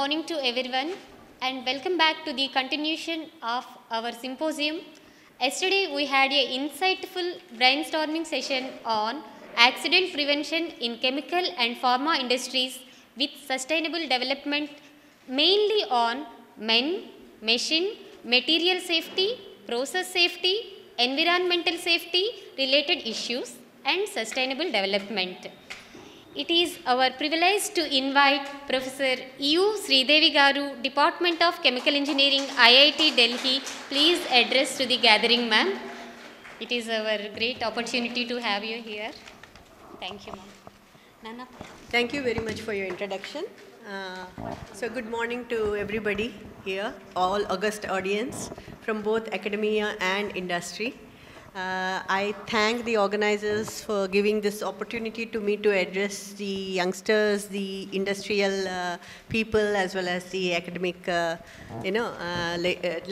morning to everyone and welcome back to the continuation of our symposium. Yesterday we had a insightful brainstorming session on accident prevention in chemical and pharma industries with sustainable development, mainly on men, machine, material safety, process safety, environmental safety related issues and sustainable development. It is our privilege to invite Professor U. Sridevi Garu, Department of Chemical Engineering, IIT Delhi. Please address to the gathering, ma'am. It is our great opportunity to have you here. Thank you, ma'am. Nana. Thank you very much for your introduction. So good morning to everybody here, all august audience from both academia and industry. I thank the organizers for giving this opportunity to me to address the youngsters, the industrial people, as well as the academic,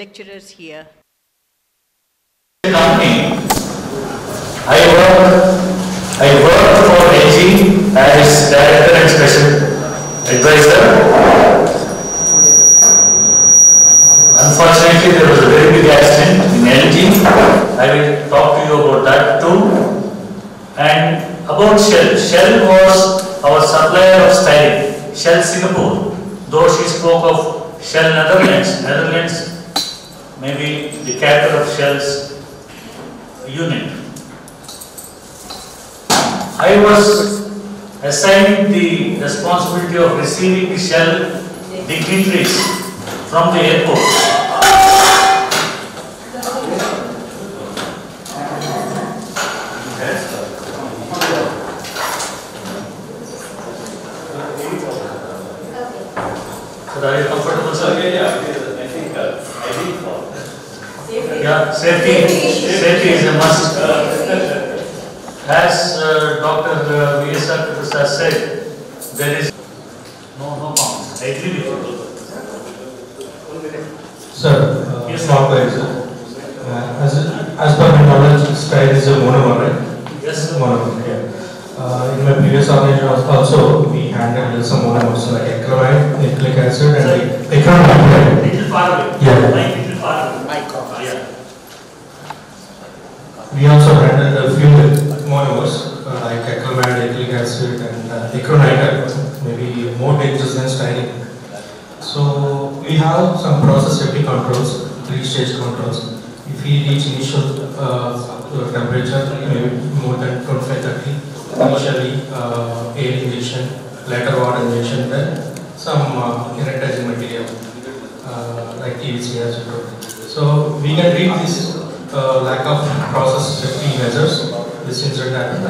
lecturers here. I worked for LG as director and special advisor. Unfortunately, there was a very big accident in LG. I will talk to you about that too. And about Shell. Shell was our supplier of styrene. Shell Singapore. Though she spoke of Shell Netherlands. Netherlands may be the capital of Shell's unit. I was assigned the responsibility of receiving the Shell dignitaries from the airport. So are you comfortable, sir? Yeah. I think I did fall. Yeah, safety is a must. As Dr. V.S.R. Prasad said, there is no harm. I agree with you. Sir, yes, not very, sir. As per my knowledge, styrene is a monomer, right? Yes, sir. Monomer, yeah. In my previous organization also, we handled some monomers like acrylamide, nucleic acid, and acrylamide. Little far away. Yeah. Like little far away. Yeah. We also handled a few monomers like acrylamide, nucleic acid, and acrylonitrile, maybe more dangerous than styrene. So we have some process safety controls, 3-stage controls. If we reach initial temperature, maybe more than 25-30, initially air injection, later water injection, then some energizing material like TVC as well. So we can read this lack of process safety measures. This incident happened.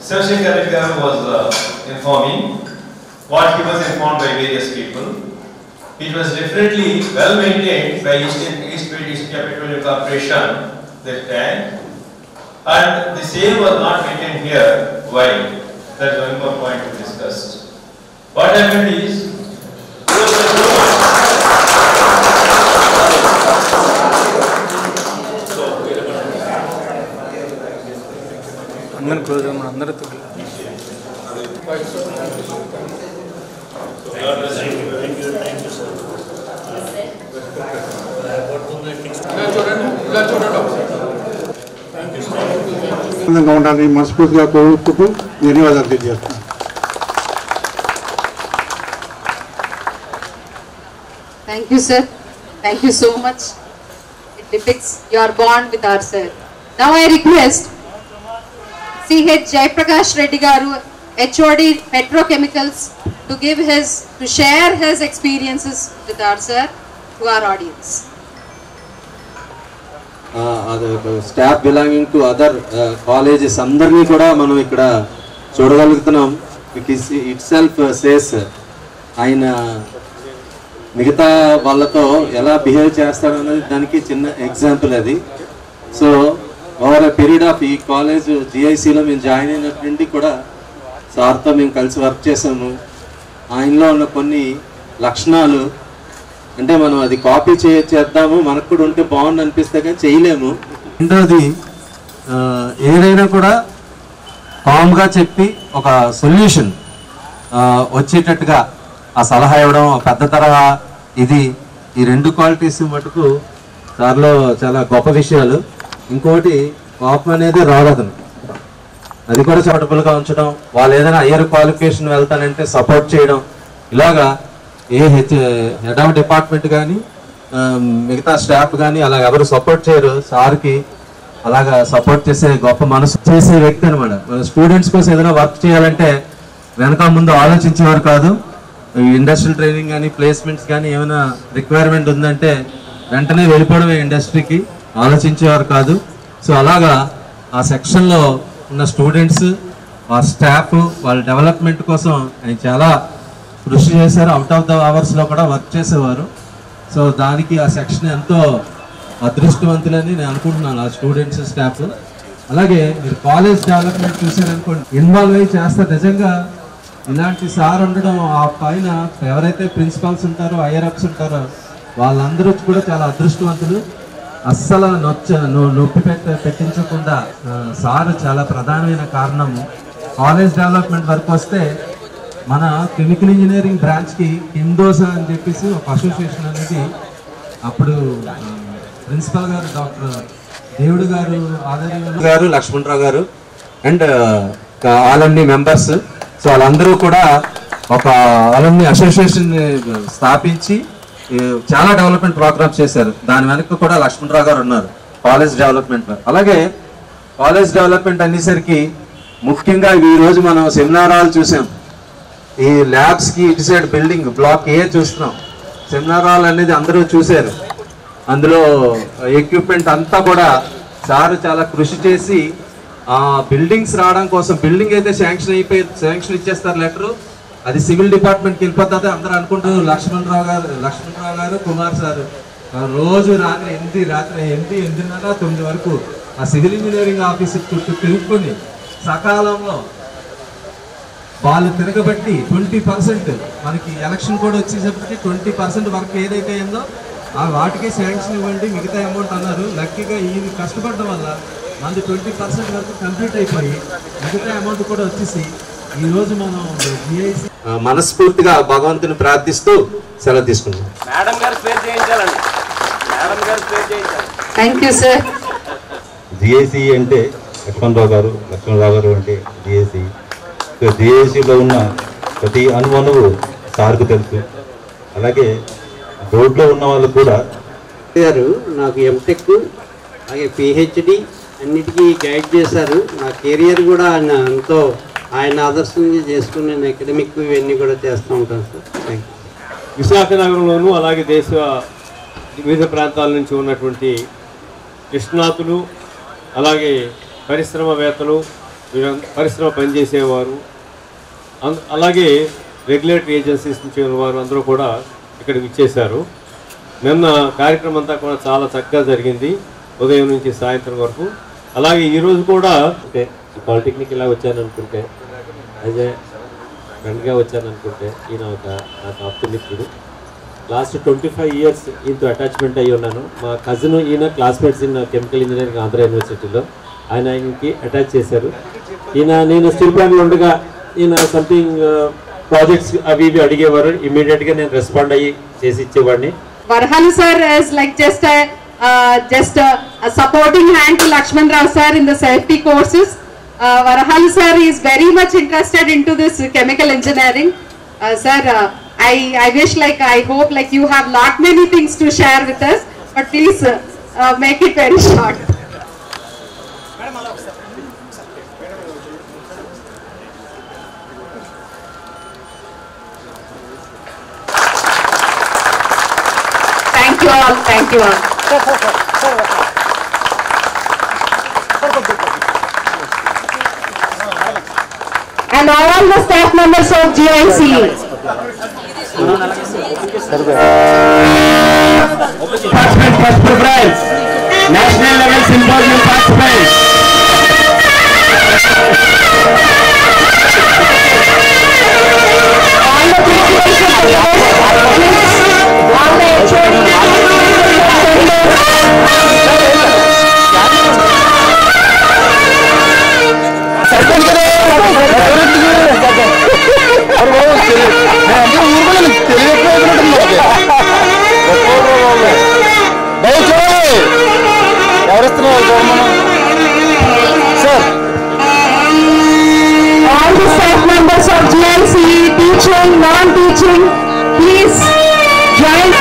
Shivshankar Reddy was informing what he was informed by various people. It was definitely well maintained by East Petroleum Corporation that time, and the same was not maintained here. Why? That is one more point to discuss. What happened is, అందరం close మన అందరితో ఉండాలని మనస్ఫూర్తిగా కోరుకుంటూ ధన్యవాదాలు తెలియజేస్తున్నాను. Thank you, sir. Thank you so much. It depicts your bond with our sir. Now I request C.H. Jaiprakash Reddy Garu, HOD Petrochemicals, to share his experiences with our sir to our audience. Staff belonging to other colleges అందరినీ కూడా మనం ఇక్కడ చూడగలుగుతున్నాం. itself says ఆయన మిగతా వాళ్ళతో ఎలా behave చేస్తాడన్నది దానికి చిన్న ఎగ్జాంపుల్ అది. So over a period of ఈ కాలేజ్ జిఐసిలో మేము జాయిన్ అయినప్పటి నుండి కూడా సార్తో మేము కలిసి వర్క్ చేసాము. ఆయనలో ఉన్న కొన్ని లక్షణాలు అంటే మనం అది కాపీ చేద్దాము, మనకు కూడా ఉంటే బాగుంది అనిపిస్తే కానీ చేయలేము. రెండోది ఏదైనా కూడా కామ్గా చెప్పి ఒక సొల్యూషన్ వచ్చేటట్టుగా ఆ సలహా ఇవ్వడం పెద్ద తరహా ఇది ఈ 2 క్వాలిటీస్ మటుకు సార్లో చాలా గొప్ప విషయాలు. ఇంకోటి కోపం అనేది రాదు అతను, అది కూడా సపోర్టబుల్గా ఉంచడం, వాళ్ళు ఏదైనా హయ్యర్ క్వాలిఫికేషన్ వెళ్తానంటే సపోర్ట్ చేయడం, ఇలాగా హెడ్ ఆఫ్ డిపార్ట్మెంట్ కానీ మిగతా స్టాఫ్ కానీ అలా ఎవరు సపోర్ట్ చేయరు, సార్కి అలాగా సపోర్ట్ చేసే గొప్ప మనసు చేసే వ్యక్తి అనమాట. స్టూడెంట్స్ కోసం ఏదైనా వర్క్ చేయాలంటే వెనక ముందు ఆలోచించేవారు కాదు. ఇండస్ట్రియల్ ట్రైనింగ్ కానీ ప్లేస్మెంట్స్ కానీ ఏమైనా రిక్వైర్మెంట్ ఉందంటే వెంటనే వెళ్ళిపోవడమే ఇండస్ట్రీకి, ఆలోచించేవారు కాదు. సో అలాగా ఆ సెక్షన్లో ఉన్న స్టూడెంట్స్ ఆ స్టాఫ్ వాళ్ళ డెవలప్మెంట్ కోసం ఆయన చాలా కృషి చేశారు. అవుట్ ఆఫ్ ద అవర్స్లో కూడా వర్క్ చేసేవారు. సో దానికి ఆ సెక్షన్ ఎంతో అదృష్టవంతులని నేను అనుకుంటున్నాను, ఆ స్టూడెంట్స్ స్టాఫ్. అలాగే మీరు కాలేజ్ డెవలప్మెంట్ చూసారనుకోండి, ఇన్వాల్వ్ అయ్యి చేస్తారు. నిజంగా ఇలాంటి సార్ ఉండడం, ఆ పైన ఎవరైతే ప్రిన్సిపాల్స్ ఉంటారో హైయర్ అప్స్ ఉంటారో వాళ్ళందరూ కూడా చాలా అదృష్టవంతులు. అస్సలు నొప్పి పెట్టించకుండా సార్ చాలా ప్రధానమైన కారణము. కాలేజ్ డెవలప్మెంట్ వరకు వస్తే మన కెమికల్ ఇంజనీరింగ్ బ్రాంచ్కి కిందోసా అని చెప్పేసి ఒక అసోసియేషన్ అనేది అప్పుడు ప్రిన్సిపల్ గారు డాక్టర్ దేవుడు గారు, ఆదర్య గారు, లక్ష్మణరావు గారు అండ్ ఆలన్నీ మెంబర్స్, సో వాళ్ళందరూ కూడా ఒక ఆలన్నీ అసోసియేషన్ స్థాపించి చాలా డెవలప్మెంట్ ప్రోగ్రామ్స్ చేశారు. దాని వెనక కూడా లక్ష్మణరావు గారు ఉన్నారు కాలేజ్ డెవలప్మెంట్లో. అలాగే కాలేజ్ డెవలప్మెంట్ అనేసరికి ముఖ్యంగా ఈ రోజు మనం సెమినార్ హాల్ చూసాం. ఈ ల్యాబ్స్కి ఇటు సైడ్ బిల్డింగ్ బ్లాక్ ఏ చూస్తున్నాం. సెమినార్ హాల్ అనేది అందరూ చూశారు. అందులో ఎక్విప్మెంట్ అంతా కూడా సార్ చాలా కృషి చేసి బిల్డింగ్స్ రావడం కోసం, బిల్డింగ్ అయితే శాంక్షన్ ఇచ్చేస్తారు లెటరు, అది సివిల్ డిపార్ట్మెంట్కి వెళ్ళిపోతుంది అందరూ అనుకుంటారు. లక్ష్మణరావు గారు కుమార్ సార్ రోజు రాత్రి 8:30, 9 వరకు ఆ సివిల్ ఇంజనీరింగ్ ఆఫీస్ చుట్టూ తిరుగుకొని సకాలంలో వాళ్ళు తిరగబట్టి 20% మనకి ఎలక్షన్ కూడా వచ్చేసరికి 20% వర్క్ ఏదైతే అయిందో ఆ వాటికే శాంక్షన్ ఇవ్వండి, మిగతా అమౌంట్ అన్నారు. లక్కీగా ఈ కష్టపడడం వల్ల మనది 20% వరకు కంప్లీట్ అయిపోయి మిగతా అమౌంట్ కూడా వచ్చేసి ఈరోజు మనం జిఐసి మనస్ఫూర్తిగా భగవంతుని ప్రార్థిస్తూ సెలవు తీసుకున్నాం. Thank you sir. జిఐసి అంటే లక్ష్మణరావు గారు అంటే జిఐసి. జిఐసిలో ఉన్న ప్రతి అణువణువు సార్కు తెలుసు. అలాగే బోర్డులో ఉన్న వాళ్ళు కూడా గారు నాకు ఎంటెక్ అలాగే పిహెచ్డి అన్నిటికీ గైడ్ చేశారు. నా కెరియర్ కూడా ఆయన ఆదర్శంగా చేసుకుని నేను అకాడమిక్ ఇవన్నీ కూడా చేస్తూ ఉంటాను సార్. Thank you. విశాఖ నగరంలోనూ అలాగే దేశ వివిధ ప్రాంతాల నుంచి ఉన్నటువంటి నిష్ణాతులు, అలాగే పరిశ్రమవేత్తలు, పరిశ్రమ పనిచేసేవారు, అలాగే రెగ్యులేటరీ ఏజెన్సీస్ నుంచి ఉన్నవారు అందరూ కూడా ఇక్కడికి ఇచ్చేశారు. నిన్న కార్యక్రమం అంతా కూడా చాలా చక్కగా జరిగింది, ఉదయం నుంచి సాయంత్రం వరకు. అలాగే ఈరోజు కూడా అంటే పాలిటెక్నిక్ ఇలా వచ్చాననుకుంటే, యాజ్ ఏ ఫ్రెండ్గా వచ్చాననుకుంటే, ఈయన నాకు ఆప్తుమిత్రుడు. లాస్ట్ 25 years ఈయనతో అటాచ్మెంట్ అయ్యి ఉన్నాను. మా కజిన్ ఈయన classmates in chemical engineering Andhra యూనివర్సిటీలో, ఆయనకి అటాచ్ చేశారు. నేను స్టిల్ ప్లాన్లో ఉండగా ఈయన సంథింగ్ ప్రాజెక్ట్స్ అవి ఇవి అడిగేవారు. ఇమీడియట్గా నేను రెస్పాండ్ అయ్యి చేసి ఇచ్చేవాడిని. Varhalu sir is like just a supporting hand to Lakshman Rao sir in the safety courses. Varhalu sir is very much interested into this chemical engineering. Sir, I wish, like, I hope like you have lot many things to share with us, but please make it very short. Thank you all. Thank you all. And all the staff members of GIC. First preference, national level symposium participants. All the principals, all the HOD, please join.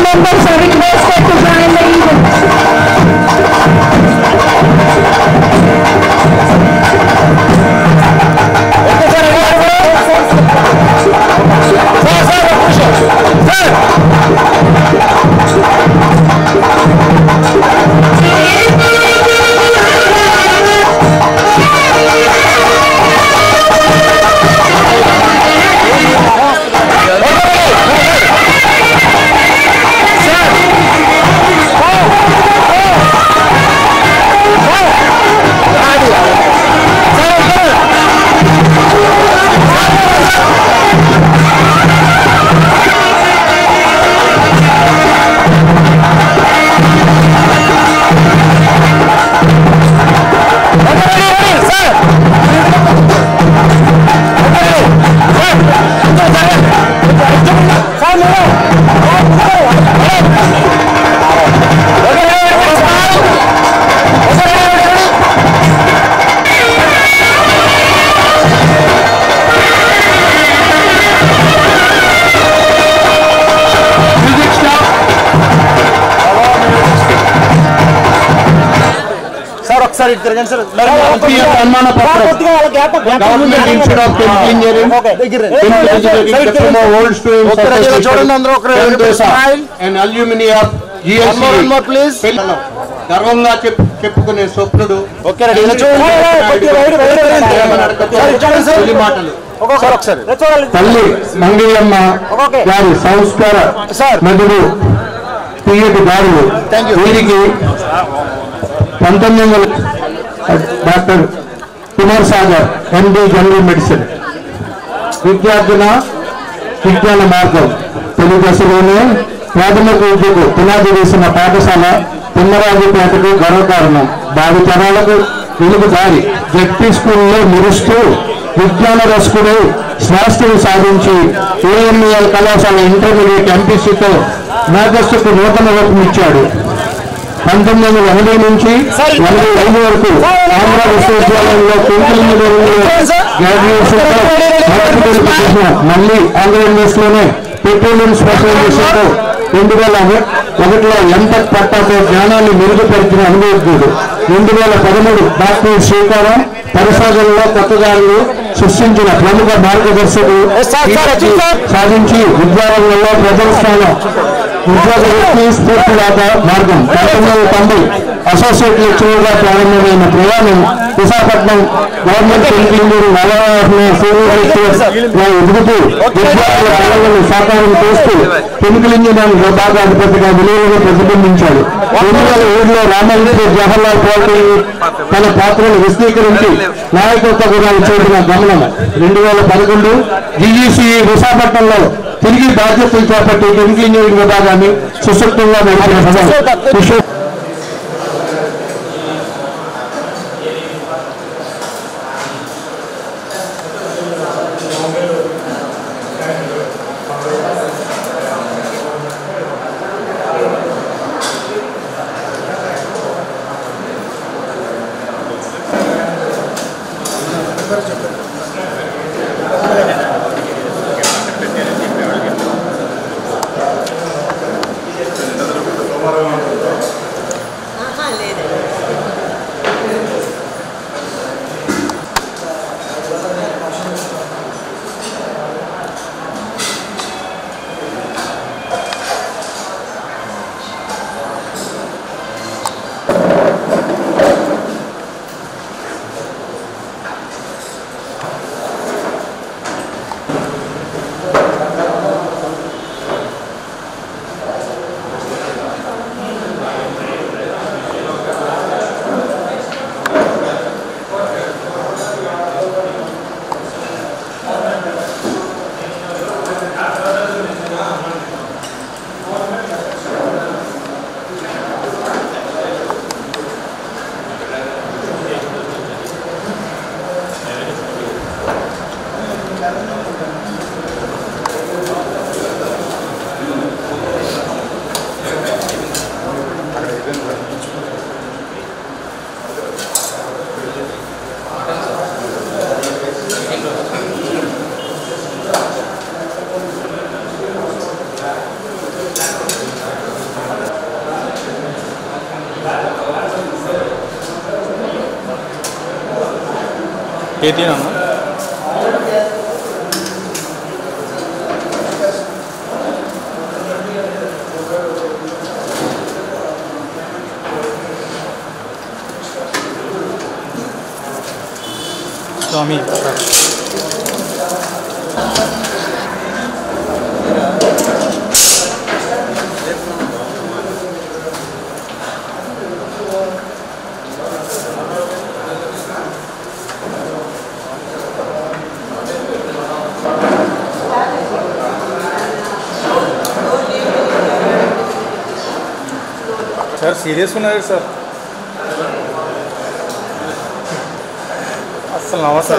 Members are requested to join the event. ఒకసారి ఇటు తిరగండి sir. సన్మాన పత్రం government institute of chemical engineering old students చూడండి అందరూ and alumni of GSC please గర్వంగా చెప్పుకునే స్వప్నుడు మాటలు తల్లి మంగయ్యమ్మ గారి సంస్కార నటుడు పిఎటి గారు వీరికి 1900 డాక్టర్ కుమార్ సాగర్ ఎండి జనరల్ మెడిసిన్ విద్యార్థుల విజ్ఞాన మార్గం తొలి దశలోనే ప్రాథమిక విద్యకు పునాది వేసిన పాఠశాల తిమ్మరాజుపేటకు గర్వకారణం భావి తరాలకు వెలుగు దారి జడ్పీ స్కూల్లో మెరుస్తూ విజ్ఞాన రసకుడు శాస్త్రం సాధించి ఏఎంఈఎల్ కళాశాల ఇంటర్మీడియట్ ఎంపీసీతో మేధస్సుకు నూతన రూపం ఇచ్చాడు. 1980 నుంచి 85 వరకు ఆంధ్ర విశ్వవిద్యాలయంలో కెమికల్ ఇంజనీరింగ్ గ్రాడ్యుయేషన్ మళ్ళీ ఆంధ్ర యూనివర్సిటీలోనే పెట్రోలియం స్పెషలైజేషన్తో 2001లో ఎంటెక్ పట్టాతో జ్ఞానాన్ని మెరుగుపరిచిన అనుభవజ్ఞుడు. 2013 డాక్టర్ శ్రీకారం పరిశోధనలో కొత్తదారులు సృష్టించిన ప్రముఖ మార్గదర్శకుడు సాధించి విద్యారంగంలో ప్రథమ స్థానం ఉద్యోగ వ్యక్తి స్ఫూర్తిదాత మార్గం. 1990 అసోసియేట్ లెక్చరర్గా ప్రారంభమైన ప్రయాణం విశాఖపట్నం గవర్నమెంట్ కెమికల్ ఇంజనీరింగ్ ఎదుగుతూ విద్యార్థుల కళలను సాకారం చేస్తూ కెమికల్ ఇంజనీరింగ్ విభాగాధిపతిగా విలువలను ప్రతిబింబించాడు. 2007లో రామలింగ జవహర్లాల్ పాలిటెక్నిక్ తన పాత్రను విశదీకరించి నాయకత్వ గుణాలు చేసిన గమనం. 2011 జీజీసీ విశాఖపట్నంలో తిరిగి బాధ్యతలు చేపట్టి కెమికల్ ఇంజనీరింగ్ విభాగాన్ని సుశక్తంగా నడిపిన 18 అన్న. స్వామి సార్ సీరియస్ ఉన్నారు సార్. అసలు నమస్తే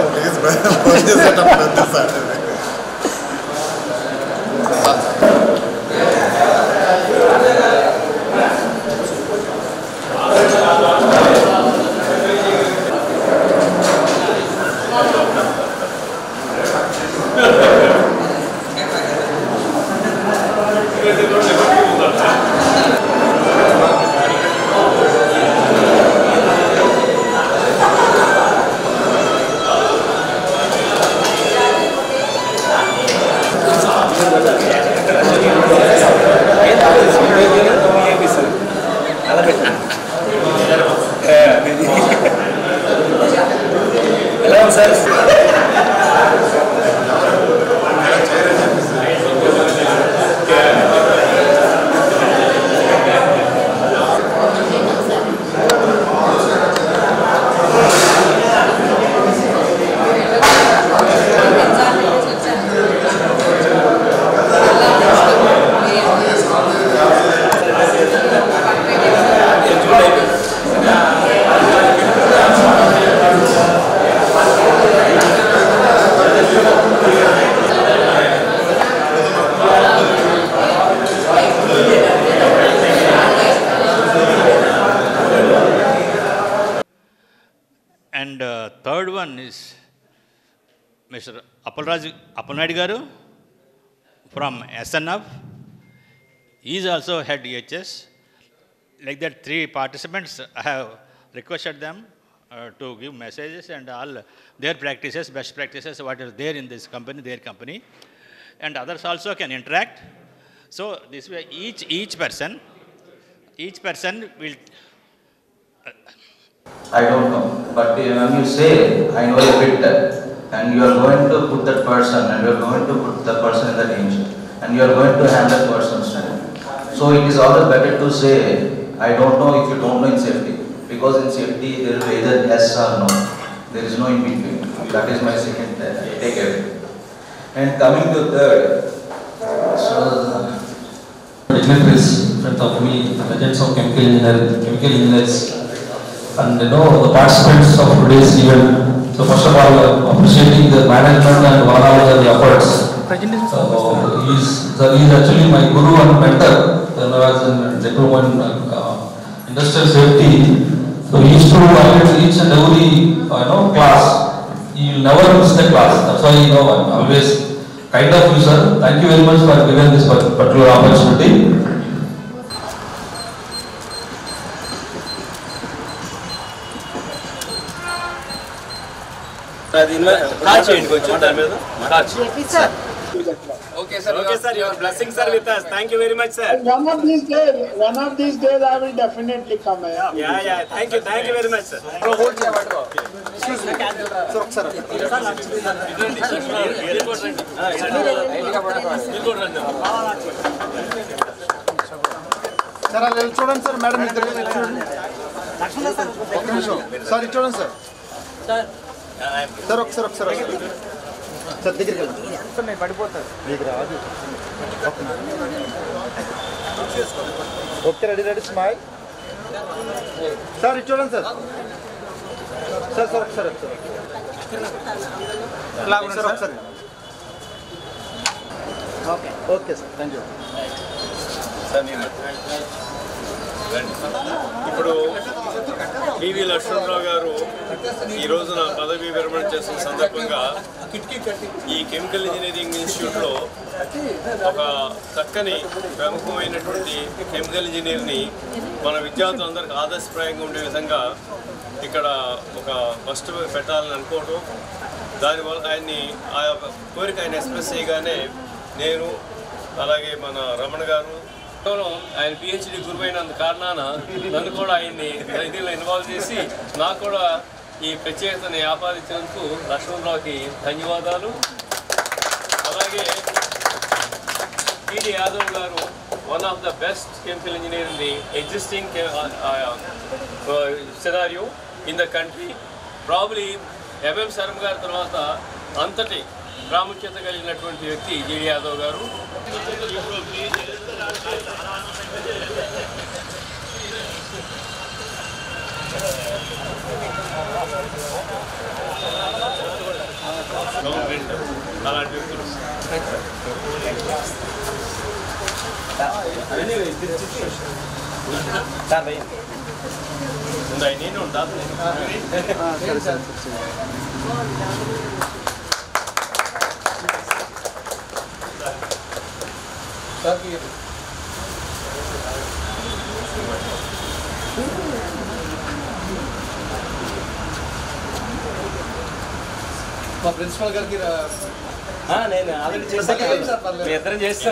And third one is Mr. Appalnadu Garu from SNF. He is also head EHS. Like that, 3 participants, I have requested them to give messages and all their practices, best practices, what is there in this company, their company. And others also can interact. So this way, each person will... I don't know, but when you say, I know a bit, and you are going to put that person, and you are going to put the person in the danger, and you are going to handle that person's time. So it is always better to say, I don't know if you don't know in safety, because in safety there will be either yes or no. There is no in between. That is my second takeaway. And coming to third, so dignitaries in front of me, the legends of chemical engineers. And the participants of today's event. So first of all, appreciating the management and all the efforts. He is actually my guru and mentor when I was in diploma in industrial safety. So he used to attend each and every class. He will never miss the class. That's why I'm always kind of you, sir. Thank you very much for giving this particular opportunity. Okay, sir. Your blessings are with us. Thank you very much, sir. One of these days, I will definitely come. Yeah. Thank you very much, sir. Excuse me. Sir, I'll చూడండి sir madam ఇద్దరు చూడండి ఒక్క నిమిషం sir ఇది చూడండి sir sir ఒకసారి sir దగ్గరికి వెళ్ళండి నేను పడిపోతాను మీకు రాదు ఓకే రెడీ స్మైల్ సార్ ఇది చూడండి సార్ ఒకసారి ఓకే సార్ థ్యాంక్ యూ ఇప్పుడు పివి లక్ష్మణరావు గారు ఈ రోజున పదవి విరమణ చేసిన సందర్భంగా ఈ కెమికల్ ఇంజనీరింగ్ ఇన్స్టిట్యూట్లో ఒక చక్కని ప్రముఖమైనటువంటి కెమికల్ ఇంజనీర్ని మన విద్యార్థులందరికీ ఆదర్శప్రాయంగా ఉండే విధంగా ఇక్కడ ఒక బస్ పెట్టాలని అనుకోవడం, దానివల్ల ఆయన్ని ఆ కోరిక ఆయన ఎక్స్ప్రెస్ చేయగానే నేను అలాగే మన రమణ గారు కేవలం ఆయన పిహెచ్డి గురువైనందు కారణాన నన్ను కూడా ఆయన్ని దీనిలో ఇన్వాల్వ్ చేసి నాకు కూడా ఈ ప్రత్యేకతని ఆపాదించినందుకు లక్ష్మణరావుకి ధన్యవాదాలు. అలాగే టీడీ యాదవ్ గారు one of the best chemical engineer in the existing scenario in the country. Probably MM Sharma గారి తర్వాత అంతటి ప్రాముఖ్యత కలిగినటువంటి వ్యక్తి టీడీ యాదవ్ గారు. అలాంటి వ్యక్తులు నేను ఉంటాను. మా ప్రిన్సిపల్ గారికి నేను ఆల్రెడీ చేస్తాను, మీ ఇద్దరం చేస్తాను.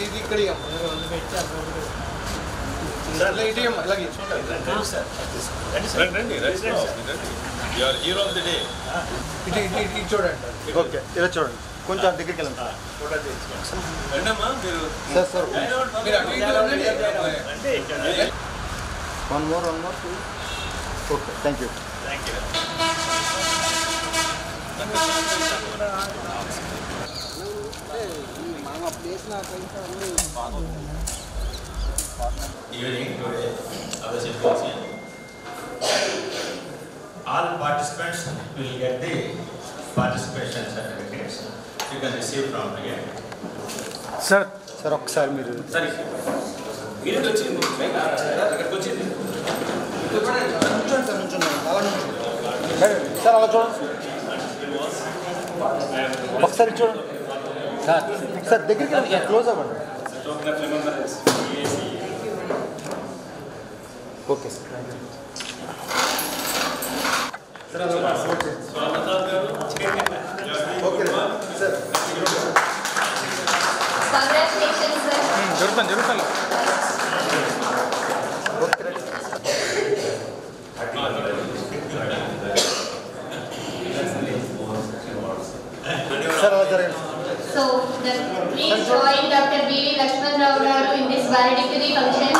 ఇది ఇక్కడ చూడండి. ఓకే, ఇలా చూడండి, కొంచెం దగ్గరికి వెళ్ళండి sir. One more okay, thank you. Evening today, our symposium. All participants will get the participation certificates. You can receive from here. Sir ఒకసారి మీరు సార్ అలా చూడండి, ఒకసారి చూడండి సార్, దగ్గరికి క్లోజ్ అవ్వండి. Okay sir. జరుగుతాను. సార్ అలా జరగండి. So, please join Dr. B.V. Lakshman Rao garu in this valedictory function.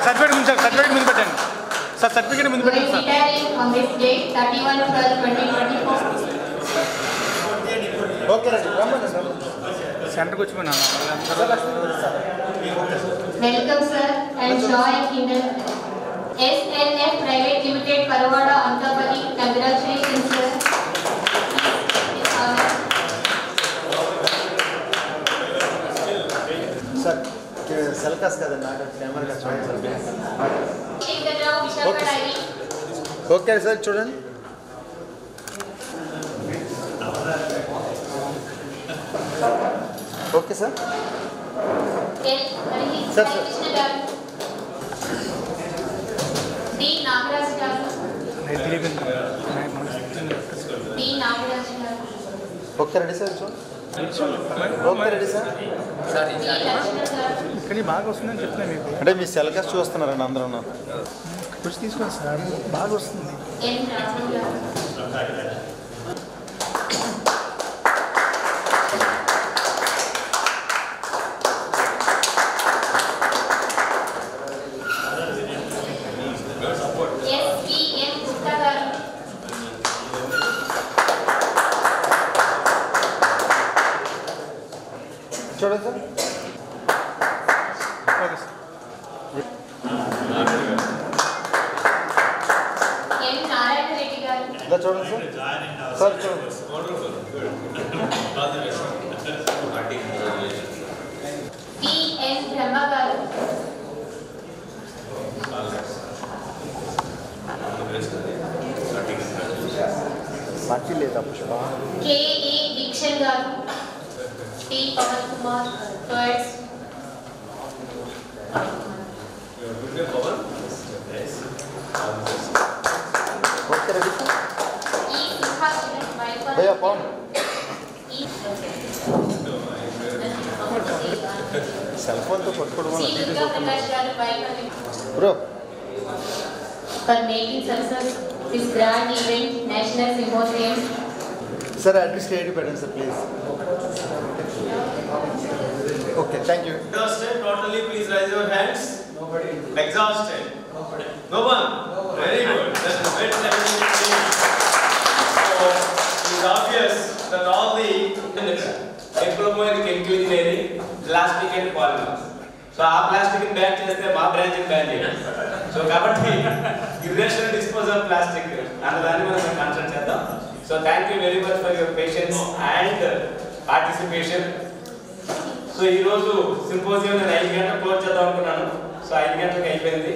Certificate ముందు పెట్టండి సార్, సర్టిఫికేట్ ముందు పెట్టండి sir. Retiring on this date 31/12/2024. Okay రండి, రమ్మండి సార్. సెంటర్కి వచ్చిపోయినా. Welcome sir and join in the SNF Private Limited Paravada Antapalli. Congratulations sir. Sir సెల్కాస్ కదండి, నాకు camera చూడండి. ఓకే సార్ చూడండి. Okay sir. Sir D Nagaraj garu. Okay ready sir చూడండి. Okay ready sir. కానీ బాగా వస్తుందని చెప్తున్నా మీకు. అంటే మీ సెల్కాస్ చూస్తున్నారండి అందరూ. వచ్చి తీసుకోండి సార్, బాగా వస్తుంది. చూడండి సార్. Okay sir. ఇలా చూడండి సార్. సార్ చూడండి. P.N. Brahma garu. పార్టీ లేదా Pushpa. K.A. Dikshan garu. T. Pawan Kumar. First. భయ్యా పవన్ సెల్ ఫోన్తో పట్టుకోవడం bro for making success this grand event, National Symposium. Sir, address to పెట్టండి sir, please. Okay, thank you. Exhausted, totally, please raise your hands. Nobody. Exhausted. Nobody. No one. Very good. That's a great level. So, it's obvious that all the diploma in chemical engineering, plastic and polymers. So, our plastic in ban cheste, our branch in ban cheyam. So, kabatti irrational disposal of plastic and dani manam concentrate chedam. So, thank you very much for your patience and participation. So ఈరోజు symposium నేను 5 గంటలకు close చేద్దాం అనుకున్నాను. So 5 గంటలకు అయిపోయింది.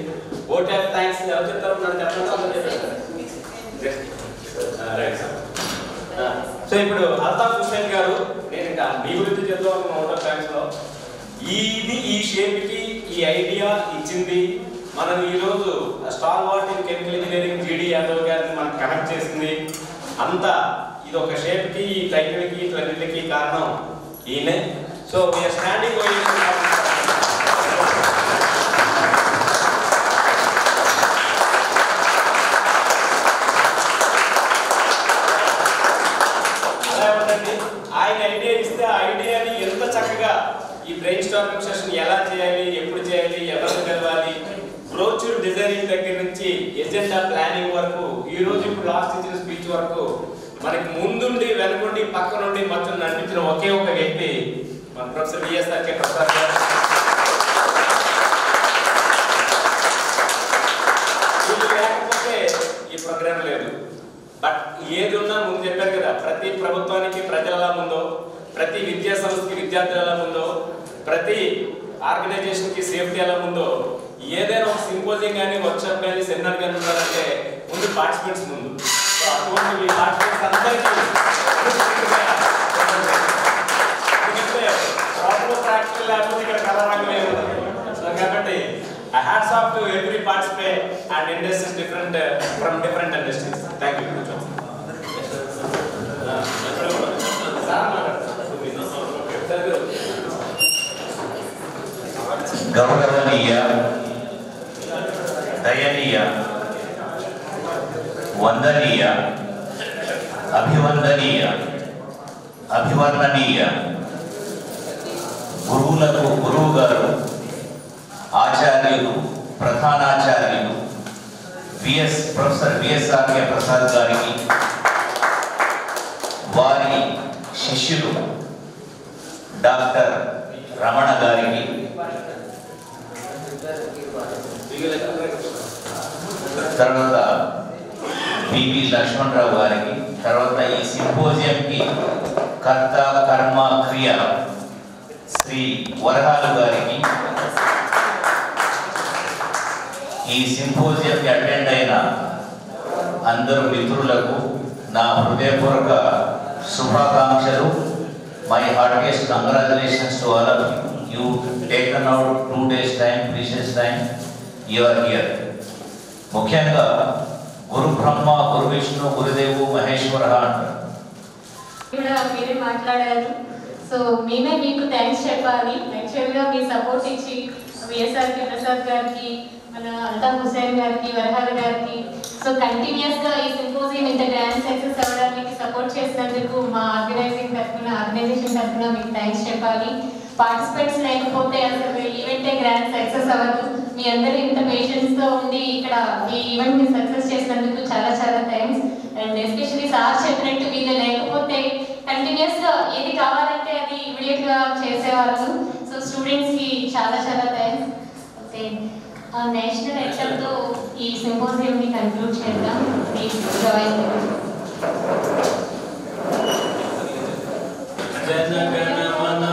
Vote of thanks ఎవరు చెప్తారు నన్ను చెప్పండి. సో ఇప్పుడు అల్తాఫ్ హుస్సేన్ గారు, నేను ఇంకా మీ గురించి చెప్తాం అనుకున్నాను ఓట్ ఆఫ్ థ్యాంక్స్లో. ఈ షేప్కి ఈ ఐడియా ఇచ్చింది మనం ఈరోజు star what in chemical engineering జీడి యాదవ్ గారిని మనకు కనెక్ట్ చేసింది. అంతా ఇది ఒక షేప్కి ఈ టైటిల్కి ఇట్లన్నిటికి కారణం ఈయనే. So we are standing ovation. ఆయన ఐడియా ఇస్తే ఆ ఐడియాని ఎంత చక్కగా ఈ బ్రెయిన్ స్టార్మింగ్ సెషన్ ఎలా చేయాలి, ఎప్పుడు చేయాలి, ఎవరు తెలవాలి, బ్రోచూర్ డిజైనింగ్ దగ్గర నుంచి ఎజెండా ప్లానింగ్ వరకు, ఈ రోజు ఇప్పుడు లాస్ట్ ఇచ్చిన స్పీచ్ వరకు మనకి ముందుండి వెనుకుండి పక్క నుండి మొత్తం నడిపించిన ఒకే ఒక వ్యక్తి మన ప్రొఫెసర్ విఎస్ఆర్కే ప్రసాద్ గారు. లేకపోతే ఈ ప్రోగ్రామ్ లేదు. బట్ ఏది ఉన్నా ముందు చెప్పారు కదా, ప్రతి ప్రభుత్వానికి ప్రజల ఎలా ఉందో, ప్రతి విద్యా సంస్థకి విద్యార్థులు ఎలా ఉందో, ప్రతి ఆర్గనైజేషన్కి సేఫ్టీ ఎలా ఉందో, ఏదైనా ఒక సింపోజియం కానీ వర్క్షాప్ కానీ సెమినార్ కానీ ఉండాలంటే ముందు పార్టిసిపెంట్స్ ముందు. సో అటువంటి పార్టిసిపెంట్స్ అందరికీ ప్రాక్టికల్ లేకపోతే ఇక్కడ కలరంగం లేదు. సో కాబట్టి hats off to every participate and industries different from different industries. Thank you. గౌరవనీయ, దయనీయ, వందనీయ, అభివందనీయ, అభివర్ణనీయ గురువులకు గురువు గారు, ఆచార్యులు, ప్రధానాచార్యులు ప్రొఫెసర్ విఎస్ఆర్కే ప్రసాద్ గారికి, వారి శిష్యులు డాక్టర్ రమణ గారికి, తర్వాత బివి లక్ష్మణరావు గారికి, తర్వాత ఈ సింపోజియంకి కర్త కర్మ క్రియ శ్రీ వరహాలు గారికి, ఈ సింపోజియంకి అటెండ్ అయిన అందరు మిత్రులకు నా హృదయపూర్వక శుభాకాంక్షలు. My heartiest congratulations to all of you. Taken out 2 days time, precious time, you are here. ముఖ్యంగా గురు బ్రహ్మ, గురు విష్ణు, గురుదేవు మహేశ్వర అంటారు. కూడా మీరే మాట్లాడారు. సో మేమే మీకు థ్యాంక్స్ చెప్పాలి. యాక్చువల్గా మీ సపోర్ట్ ఇచ్చి విఎస్ఆర్కే ప్రసాద్ గారికి, మన అల్తాఫ్ హుస్సేన్ గారికి, వరహాల గారికి, సో కంటిన్యూస్గా ఈ సింపోజియం ఇంత గ్రాండ్ సక్సెస్ అవ్వడానికి సపోర్ట్ చేసినందుకు మా ఆర్గనైజేషన్ తరఫున మీకు థ్యాంక్స్ చెప్పాలి. పార్టిసిపెంట్స్ లేకపోతే అసలు ఈవెంటే గ్రాండ్ సక్సెస్ అవ్వదు. మీ అందరూ ఇంత పేషెన్స్తో ఉండి ఇక్కడ ఈ ఈవెంట్ని సక్సెస్ చేసినందుకు చాలా చాలా థ్యాంక్స్. అండ్ ఎస్పెషల్లీ సార్ చెప్పినట్టు వీళ్ళు లేకపోతే కంటిన్యూస్గా ఏది కావాలంటే అది ఇమీడియట్గా చేసేవాళ్ళు. సో స్టూడెంట్స్కి చాలా చాలా థ్యాంక్స్. ఓకే, నేషనల్ ఎగ్జామ్తో ఈ సింపోజియంని కన్క్లూడ్ చేద్దాం. Please join. జనగణమన